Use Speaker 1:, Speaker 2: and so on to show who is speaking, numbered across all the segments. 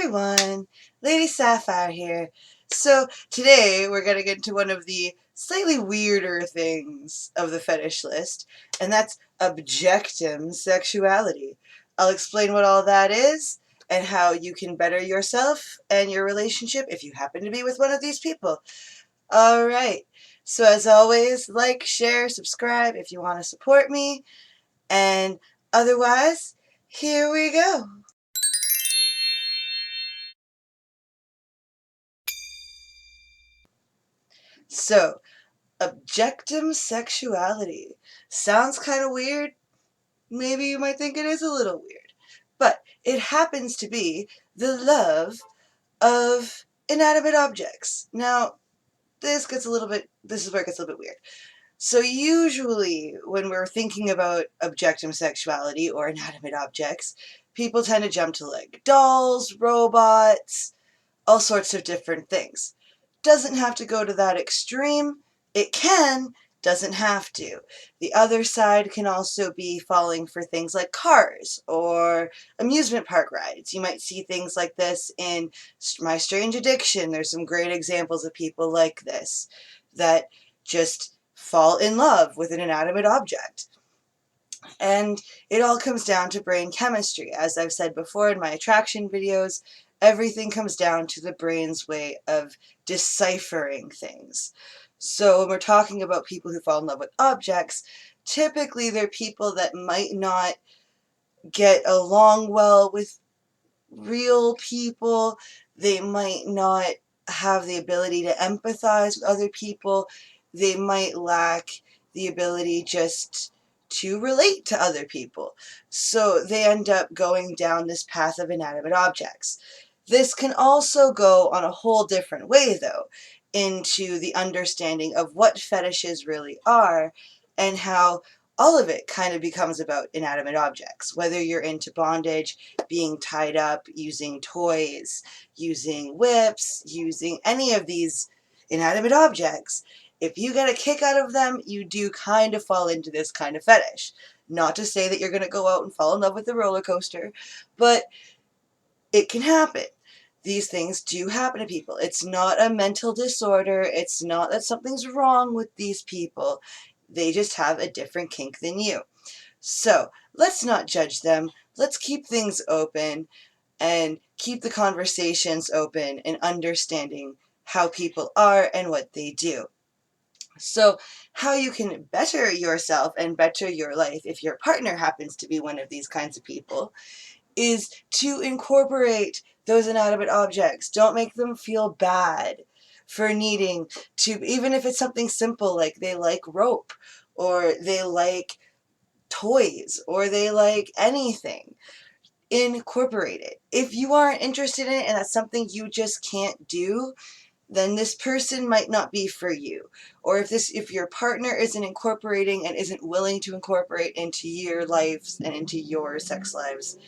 Speaker 1: everyone, Lady Sapphire here. So today we're going to get into one of the slightly weirder things of the fetish list, and that's objectum sexuality. I'll explain what all that is and how you can better yourself and your relationship if you happen to be with one of these people. Alright, so as always, like, share, subscribe if you want to support me, and otherwise, here we go. So, objectum sexuality. Sounds kind of weird. Maybe you might think it is a little weird. But it happens to be the love of inanimate objects. Now, this is where it gets a little bit weird. So usually when we're thinking about objectum sexuality or inanimate objects, people tend to jump to like dolls, robots, all sorts of different things. Doesn't have to go to that extreme. It can, doesn't have to. The other side can also be falling for things like cars or amusement park rides. You might see things like this in My Strange Addiction. There's some great examples of people like this that just fall in love with an inanimate object. And it all comes down to brain chemistry. As I've said before in my attraction videos, everything comes down to the brain's way of deciphering things. So when we're talking about people who fall in love with objects, typically they're people that might not get along well with real people. They might not have the ability to empathize with other people. They might lack the ability just to relate to other people. So they end up going down this path of inanimate objects. This can also go on a whole different way, though, into the understanding of what fetishes really are and how all of it kind of becomes about inanimate objects. Whether you're into bondage, being tied up, using toys, using whips, using any of these inanimate objects, if you get a kick out of them, you do kind of fall into this kind of fetish. Not to say that you're going to go out and fall in love with a roller coaster, but it can happen. These things do happen to people. It's not a mental disorder. It's not that something's wrong with these people. They just have a different kink than you. So let's not judge them. Let's keep things open and keep the conversations open and understanding how people are and what they do. So how you can better yourself and better your life if your partner happens to be one of these kinds of people is to incorporate those inanimate objects. Don't make them feel bad for needing to, even if it's something simple like they like rope or they like toys or they like anything. Incorporate it. If you aren't interested in it and that's something you just can't do, then this person might not be for you. Or if your partner isn't incorporating and isn't willing to incorporate into your lives and into your sex lives,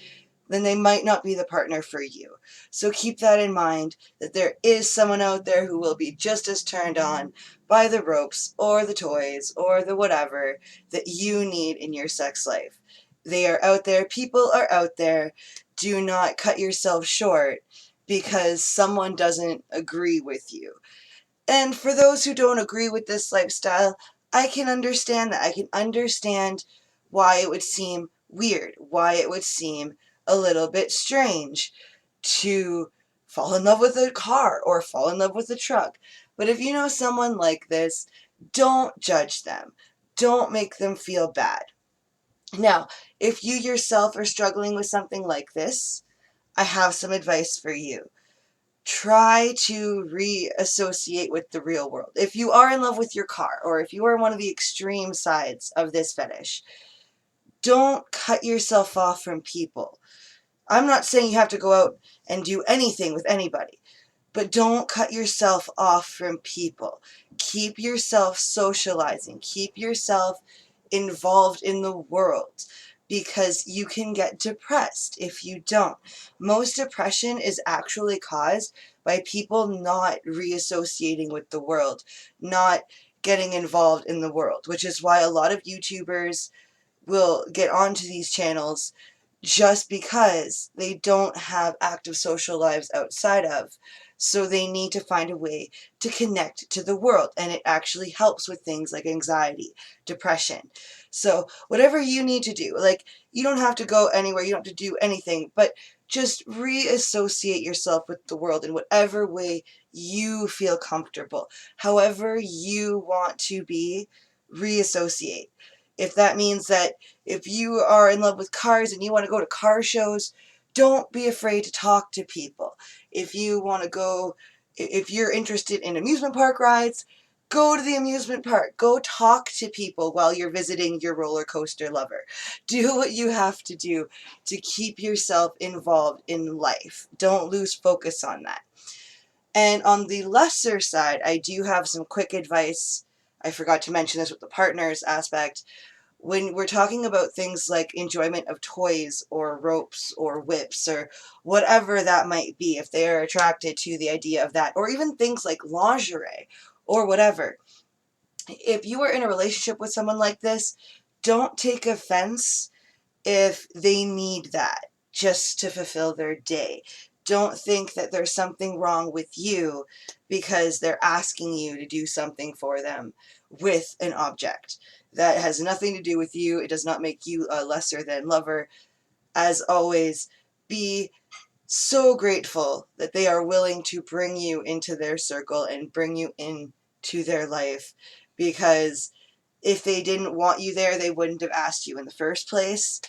Speaker 1: then they might not be the partner for you. So keep that in mind, that there is someone out there who will be just as turned on by the ropes or the toys or the whatever that you need in your sex life. They are out there. People are out there. Do not cut yourself short because someone doesn't agree with you. And for those who don't agree with this lifestyle, I can understand that. I can understand why it would seem weird, why it would seem a little bit strange to fall in love with a car or fall in love with a truck. But if you know someone like this, don't judge them. Don't make them feel bad. Now, if you yourself are struggling with something like this, I have some advice for you. Try to reassociate with the real world. If you are in love with your car, or if you are one of the extreme sides of this fetish, don't cut yourself off from people. I'm not saying you have to go out and do anything with anybody, but don't cut yourself off from people. Keep yourself socializing. Keep yourself involved in the world, because you can get depressed if you don't. Most depression is actually caused by people not reassociating with the world, not getting involved in the world, which is why a lot of YouTubers will get onto these channels just because they don't have active social lives outside of. So they need to find a way to connect to the world, and it actually helps with things like anxiety, depression. So whatever you need to do, like, you don't have to go anywhere, you don't have to do anything, but just reassociate yourself with the world in whatever way you feel comfortable. However you want to be, reassociate. If that means that if you are in love with cars and you want to go to car shows, don't be afraid to talk to people. If you want to go, if you're interested in amusement park rides, go to the amusement park. Go talk to people while you're visiting your roller coaster lover. Do what you have to do to keep yourself involved in life. Don't lose focus on that. And on the lesser side, I do have some quick advice. I forgot to mention this with the partners aspect. When we're talking about things like enjoyment of toys or ropes or whips or whatever that might be, if they are attracted to the idea of that, or even things like lingerie or whatever, if you are in a relationship with someone like this, don't take offense if they need that just to fulfill their day. Don't think that there's something wrong with you because they're asking you to do something for them with an object. That has nothing to do with you. It does not make you a lesser than lover. As always, be so grateful that they are willing to bring you into their circle and bring you into their life, because if they didn't want you there, they wouldn't have asked you in the first place.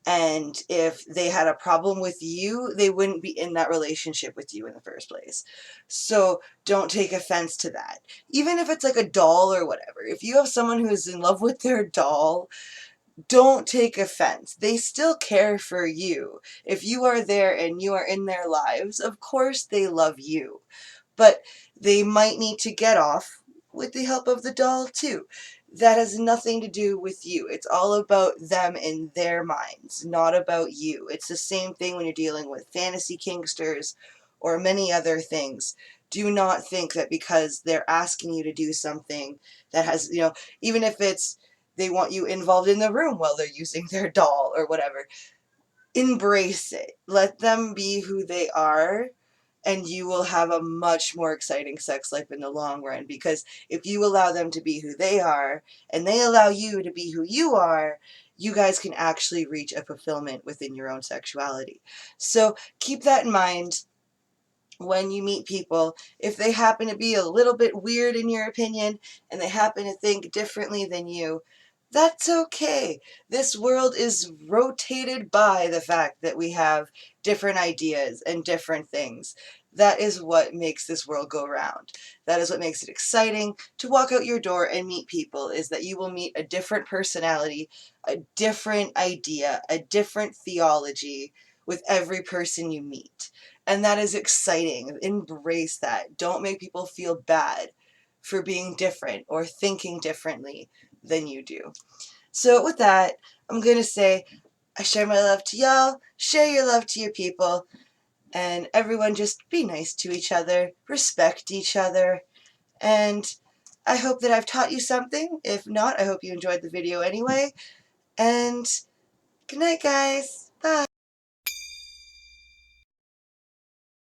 Speaker 1: And if they had a problem with you, they wouldn't be in that relationship with you in the first place. So don't take offense to that. Even if it's like a doll or whatever. If you have someone who is in love with their doll, don't take offense. They still care for you. If you are there and you are in their lives, of course they love you. But they might need to get off with the help of the doll too. That has nothing to do with you. It's all about them in their minds, not about you. It's the same thing when you're dealing with fantasy kinksters or many other things. Do not think that because they're asking you to do something that has, even if it's they want you involved in the room while they're using their doll or whatever, embrace it. Let them be who they are, and you will have a much more exciting sex life in the long run, because if you allow them to be who they are and they allow you to be who you are, you guys can actually reach a fulfillment within your own sexuality. So keep that in mind when you meet people. If they happen to be a little bit weird in your opinion and they happen to think differently than you, that's okay. This world is rotated by the fact that we have different ideas and different things. That is what makes this world go round. That is what makes it exciting to walk out your door and meet people, is that you will meet a different personality, a different idea, a different theology with every person you meet. And that is exciting. Embrace that. Don't make people feel bad for being different or thinking differently than you do. So with that, I'm going to say I share my love to y'all, share your love to your people, and everyone just be nice to each other, respect each other, and I hope that I've taught you something. If not, I hope you enjoyed the video anyway, and good night, guys.